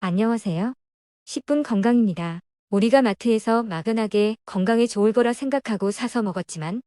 안녕하세요. 10분 건강입니다. 우리가 마트에서 막연하게 건강에 좋을 거라 생각하고 사서 먹었지만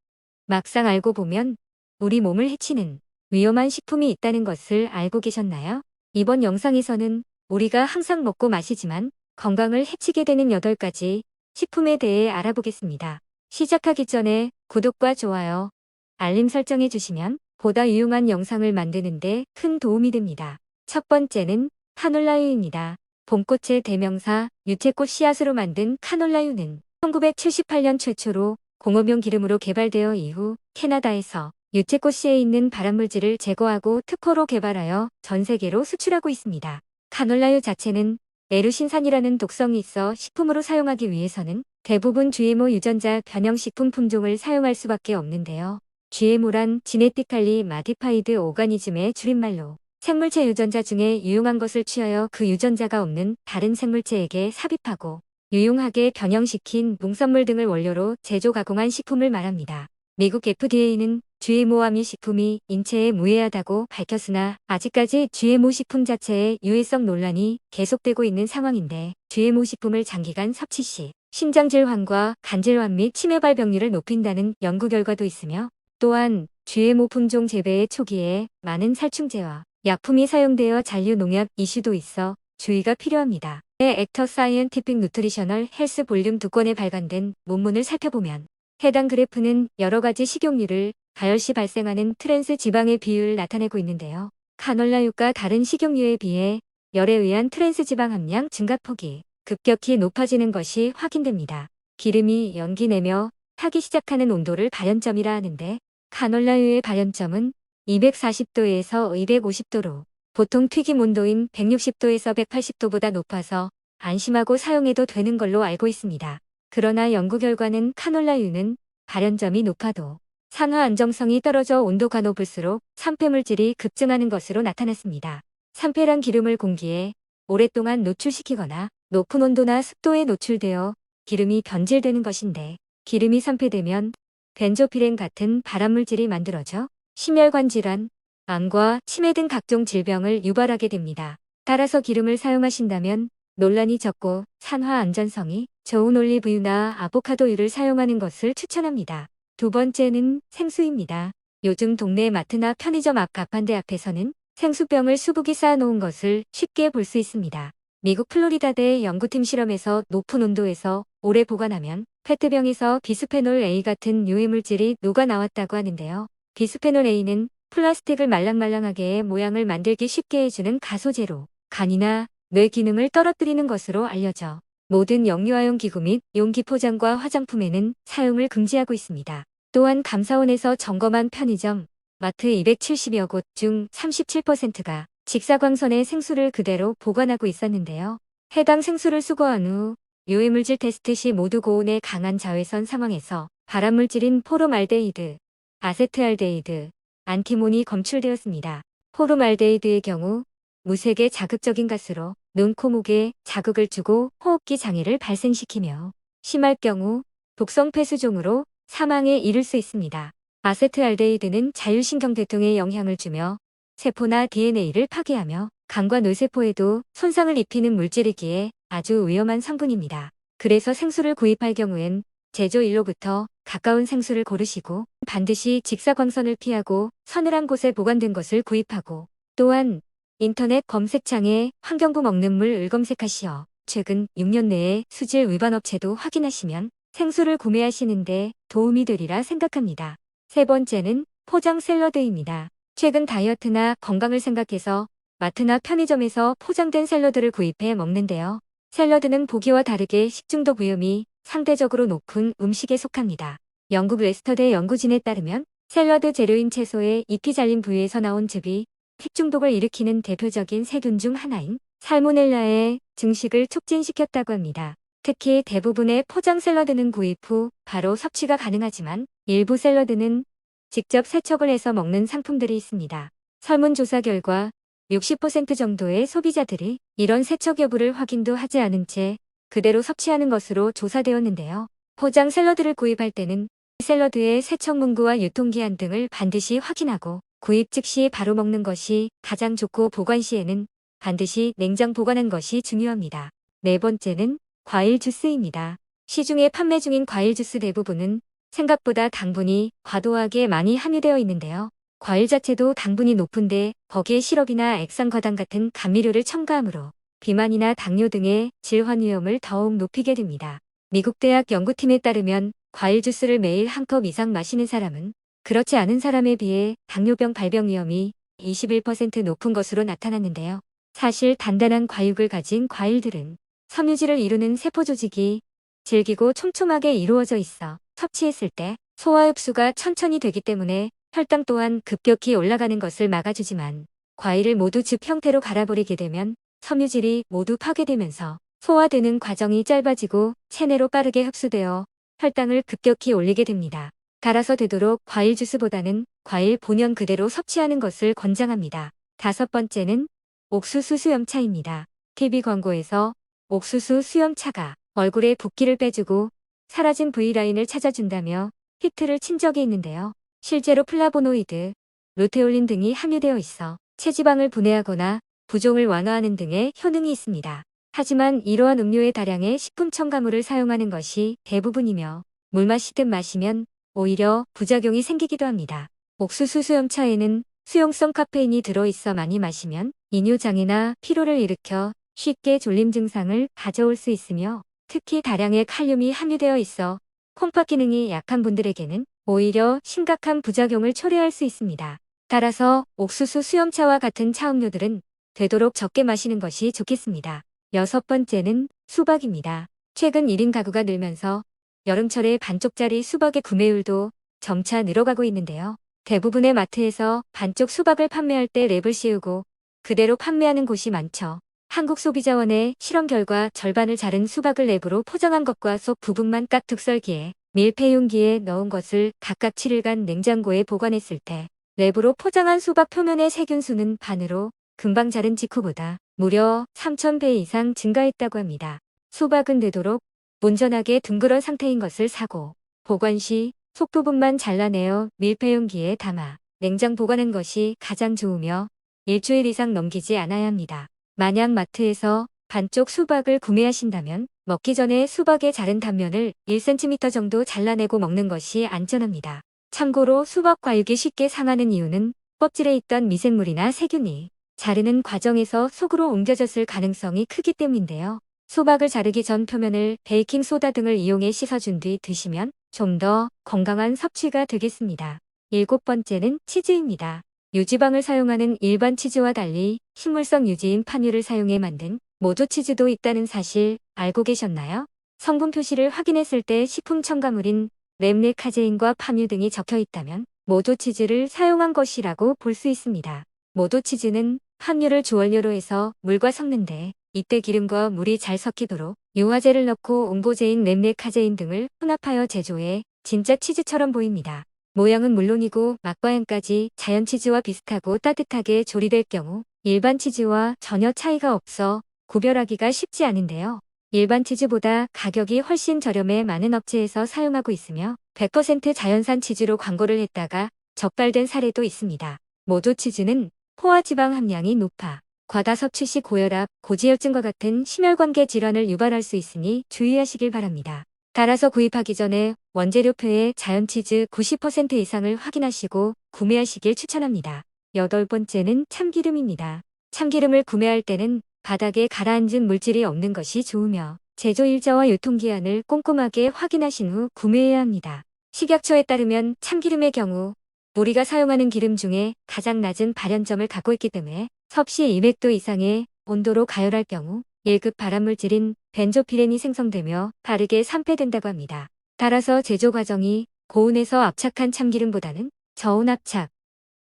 막상 알고 보면 우리 몸을 해치는 위험한 식품이 있다는 것을 알고 계셨나요? 이번 영상에서는 우리가 항상 먹고 마시지만 건강을 해치게 되는 8가지 식품에 대해 알아보겠습니다. 시작하기 전에 구독과 좋아요, 알림 설정해 주시면 보다 유용한 영상을 만드는 데 큰 도움이 됩니다. 첫 번째는 카놀라유입니다. 봄꽃의 대명사 유채꽃 씨앗으로 만든 카놀라유는 1978년 최초로 공업용 기름으로 개발되어 이후 캐나다에서 유채꽃 씨에 있는 발암물질을 제거하고 특허로 개발하여 전 세계로 수출하고 있습니다. 카놀라유 자체는 에루신산이라는 독성이 있어 식품으로 사용하기 위해서는 대부분 GMO 유전자 변형식품 품종을 사용할 수밖에 없는데요. GMO란 지네틱칼리 마디파이드 오가니즘의 줄임말로 생물체 유전자 중에 유용한 것을 취하여 그 유전자가 없는 다른 생물체에게 삽입하고 유용하게 변형시킨 농산물 등을 원료로 제조 가공한 식품을 말합니다. 미국 FDA는 GMO 함유 식품이 인체에 무해하다고 밝혔으나 아직까지 GMO 식품 자체의 유해성 논란이 계속되고 있는 상황인데 GMO 식품을 장기간 섭취 시 심장질환과 간질환 및 치매 발병률을 높인다는 연구 결과도 있으며 또한 GMO 품종 재배의 초기에 많은 살충제와 약품이 사용되어 잔류 농약 이슈도 있어 주의가 필요합니다. 액터 사이언티픽 누트리셔널 헬스 볼륨 2권에 발간된 논문을 살펴보면 해당 그래프는 여러 가지 식용유를 가열 시 발생하는 트랜스 지방의 비율을 나타내고 있는데요. 카놀라유가 다른 식용유에 비해 열에 의한 트랜스 지방 함량 증가폭이 급격히 높아지는 것이 확인됩니다. 기름이 연기 내며 타기 시작하는 온도를 발연점이라 하는데 카놀라유의 발연점은 240도에서 250도로 보통 튀김 온도인 160도에서 180도보다 높아서 안심하고 사용해도 되는 걸로 알고 있습니다. 그러나 연구 결과는 카놀라유는 발연점이 높아도 상하 안정성이 떨어져 온도가 높을수록 산패물질이 급증하는 것으로 나타났습니다. 산패란 기름을 공기에 오랫동안 노출시키거나 높은 온도나 습도에 노출되어 기름이 변질되는 것인데 기름이 산패되면 벤조피렌 같은 발암물질이 만들어져 심혈관 질환, 암과 치매 등 각종 질병을 유발하게 됩니다. 따라서 기름을 사용하신다면 논란이 적고 산화 안전성이 좋은 올리브유나 아보카도유를 사용하는 것을 추천합니다. 두 번째는 생수입니다. 요즘 동네 마트나 편의점 앞 가판대 앞에서는 생수병을 수북이 쌓아놓은 것을 쉽게 볼 수 있습니다. 미국 플로리다대 연구팀 실험에서 높은 온도에서 오래 보관하면 페트병에서 비스페놀 A 같은 유해물질이 녹아 나왔다고 하는데요. 비스페놀 A는 플라스틱을 말랑말랑하게 모양을 만들기 쉽게 해주는 가소제로 간이나 뇌 기능을 떨어뜨리는 것으로 알려져 모든 영유아용 기구 및 용기 포장과 화장품에는 사용을 금지하고 있습니다. 또한 감사원에서 점검한 편의점, 마트 270여 곳 중 37%가 직사광선에 생수를 그대로 보관하고 있었는데요. 해당 생수를 수거한 후 유해물질 테스트 시 모두 고온의 강한 자외선 상황에서 발암물질인 포름알데히드, 아세트알데히드, 안티몬이 검출되었습니다. 포름알데히드의 경우 무색의 자극적인 가스로 눈, 코, 목에 자극을 주고 호흡기 장애를 발생시키며 심할 경우 독성 폐수종으로 사망에 이를 수 있습니다. 아세트알데히드는 자율신경계통에 영향을 주며 세포나 DNA를 파괴하며 간과 뇌세포에도 손상을 입히는 물질이기에 아주 위험한 성분입니다. 그래서 생수를 구입할 경우엔 제조일로부터 가까운 생수를 고르시고 반드시 직사광선을 피하고 서늘한 곳에 보관된 것을 구입하고 또한 인터넷 검색창에 환경부 먹는 물을 검색하시어 최근 6년 내에 수질 위반 업체도 확인하시면 생수를 구매하시는데 도움이 되리라 생각합니다. 세 번째는 포장 샐러드입니다. 최근 다이어트나 건강을 생각해서 마트나 편의점에서 포장된 샐러드를 구입해 먹는데요. 샐러드는 보기와 다르게 식중독 위험이 상대적으로 높은 음식에 속합니다. 영국 레스터대 연구진에 따르면 샐러드 재료인 채소의 잎이 잘린 부위에서 나온 즙이 식중독을 일으키는 대표적인 세균 중 하나인 살모넬라의 증식을 촉진시켰다고 합니다. 특히 대부분의 포장 샐러드는 구입 후 바로 섭취가 가능하지만 일부 샐러드는 직접 세척을 해서 먹는 상품들이 있습니다. 설문조사 결과 60% 정도의 소비자들이 이런 세척 여부를 확인도 하지 않은 채 그대로 섭취하는 것으로 조사되었는데요. 포장 샐러드를 구입할 때는 샐러드의 세척 문구와 유통기한 등을 반드시 확인하고 구입 즉시 바로 먹는 것이 가장 좋고 보관 시에는 반드시 냉장 보관한 것이 중요합니다. 네 번째는 과일 주스입니다. 시중에 판매 중인 과일 주스 대부분은 생각보다 당분이 과도하게 많이 함유되어 있는데요. 과일 자체도 당분이 높은데 거기에 시럽이나 액상과당 같은 감미료를 첨가하므로 비만이나 당뇨 등의 질환 위험을 더욱 높이게 됩니다. 미국 대학 연구팀에 따르면 과일 주스를 매일 한 컵 이상 마시는 사람은 그렇지 않은 사람에 비해 당뇨병 발병 위험이 21% 높은 것으로 나타났는데요. 사실 단단한 과육을 가진 과일들은 섬유질을 이루는 세포 조직이 질기고 촘촘하게 이루어져 있어 섭취했을 때 소화 흡수가 천천히 되기 때문에 혈당 또한 급격히 올라가는 것을 막아주지만 과일을 모두 즙 형태로 갈아버리게 되면 섬유질이 모두 파괴되면서 소화되는 과정이 짧아지고 체내로 빠르게 흡수되어 혈당을 급격히 올리게 됩니다. 따라서 되도록 과일 주스보다는 과일 본연 그대로 섭취하는 것을 권장합니다. 다섯 번째는 옥수수 수염차입니다. TV 광고에서 옥수수 수염차가 얼굴에 붓기를 빼주고 사라진 V라인을 찾아준다며 히트를 친 적이 있는데요. 실제로 플라보노이드, 루테올린 등이 함유되어 있어 체지방을 분해하거나 부종을 완화하는 등의 효능이 있습니다. 하지만 이러한 음료의 다량의 식품 첨가물을 사용하는 것이 대부분이며 물 마시듯 마시면 오히려 부작용이 생기기도 합니다. 옥수수 수염차에는 수용성 카페인이 들어있어 많이 마시면 이뇨장애나 피로를 일으켜 쉽게 졸림 증상을 가져올 수 있으며 특히 다량의 칼륨이 함유되어 있어 콩팥 기능이 약한 분들에게는 오히려 심각한 부작용을 초래할 수 있습니다. 따라서 옥수수 수염차와 같은 차음료들은 되도록 적게 마시는 것이 좋겠습니다. 여섯 번째는 수박입니다. 최근 1인 가구가 늘면서 여름철에 반쪽짜리 수박의 구매율도 점차 늘어가고 있는데요. 대부분의 마트에서 반쪽 수박을 판매할 때 랩을 씌우고 그대로 판매하는 곳이 많죠. 한국소비자원의 실험 결과 절반을 자른 수박을 랩으로 포장한 것과 속 부분만 깍둑 썰기에 밀폐용기에 넣은 것을 각각 7일간 냉장고에 보관했을 때 랩으로 포장한 수박 표면의 세균수는 반으로 금방 자른 직후보다 무려 3,000배 이상 증가했다고 합니다. 수박은 되도록 온전하게 둥그런 상태인 것을 사고 보관 시 속 부분만 잘라내어 밀폐용기에 담아 냉장 보관한 것이 가장 좋으며 일주일 이상 넘기지 않아야 합니다. 만약 마트에서 반쪽 수박을 구매하신다면 먹기 전에 수박의 자른 단면을 1cm 정도 잘라내고 먹는 것이 안전합니다. 참고로 수박 과육이 쉽게 상하는 이유는 껍질에 있던 미생물이나 세균이 자르는 과정에서 속으로 옮겨졌을 가능성이 크기 때문인데요. 수박을 자르기 전 표면을 베이킹소다 등을 이용해 씻어준 뒤 드시면 좀 더 건강한 섭취가 되겠습니다. 일곱 번째는 치즈입니다. 유지방을 사용하는 일반 치즈와 달리 식물성 유지인 파뮤를 사용해 만든 모조 치즈도 있다는 사실 알고 계셨나요? 성분 표시를 확인했을 때 식품 첨가물인 램네카제인과 파뮤 등이 적혀 있다면 모조 치즈를 사용한 것이라고 볼 수 있습니다. 모조 치즈는 파뮤를 주원료로 해서 물과 섞는데 이때 기름과 물이 잘 섞이도록 유화제를 넣고 옹고제인 램네카제인 등을 혼합하여 제조해 진짜 치즈처럼 보입니다. 모양은 물론이고 맛과 향까지 자연 치즈와 비슷하고 따뜻하게 조리될 경우 일반 치즈와 전혀 차이가 없어 구별하기가 쉽지 않은데요. 일반 치즈보다 가격이 훨씬 저렴해 많은 업체에서 사용하고 있으며 100% 자연산 치즈로 광고를 했다가 적발된 사례도 있습니다. 모조 치즈는 포화 지방 함량이 높아 과다 섭취 시 고혈압, 고지혈증과 같은 심혈관계 질환을 유발할 수 있으니 주의하시길 바랍니다. 따라서 구입하기 전에 원재료표에 자연치즈 90% 이상을 확인하시고 구매하시길 추천합니다. 여덟 번째는 참기름입니다. 참기름을 구매할 때는 바닥에 가라앉은 물질이 없는 것이 좋으며 제조일자와 유통기한을 꼼꼼하게 확인하신 후 구매해야 합니다. 식약처에 따르면 참기름의 경우 우리가 사용하는 기름 중에 가장 낮은 발연점을 갖고 있기 때문에 섭씨 200도 이상의 온도로 가열할 경우 1급 발암물질인 벤조피렌이 생성되며 빠르게 산패된다고 합니다. 따라서 제조 과정이 고온에서 압착한 참기름보다는 저온 압착,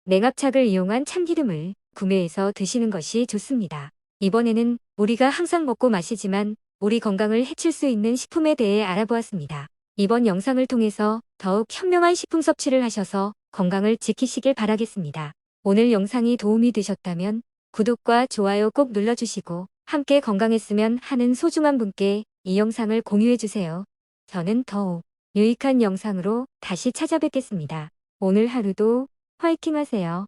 냉압착을 이용한 참기름을 구매해서 드시는 것이 좋습니다. 이번에는 우리가 항상 먹고 마시지만 우리 건강을 해칠 수 있는 식품에 대해 알아보았습니다. 이번 영상을 통해서 더욱 현명한 식품 섭취를 하셔서 건강을 지키시길 바라겠습니다. 오늘 영상이 도움이 되셨다면 구독과 좋아요 꼭 눌러주시고 함께 건강했으면 하는 소중한 분께 이 영상을 공유해주세요. 저는 더욱 유익한 영상으로 다시 찾아뵙겠습니다. 오늘 하루도 화이팅 하세요.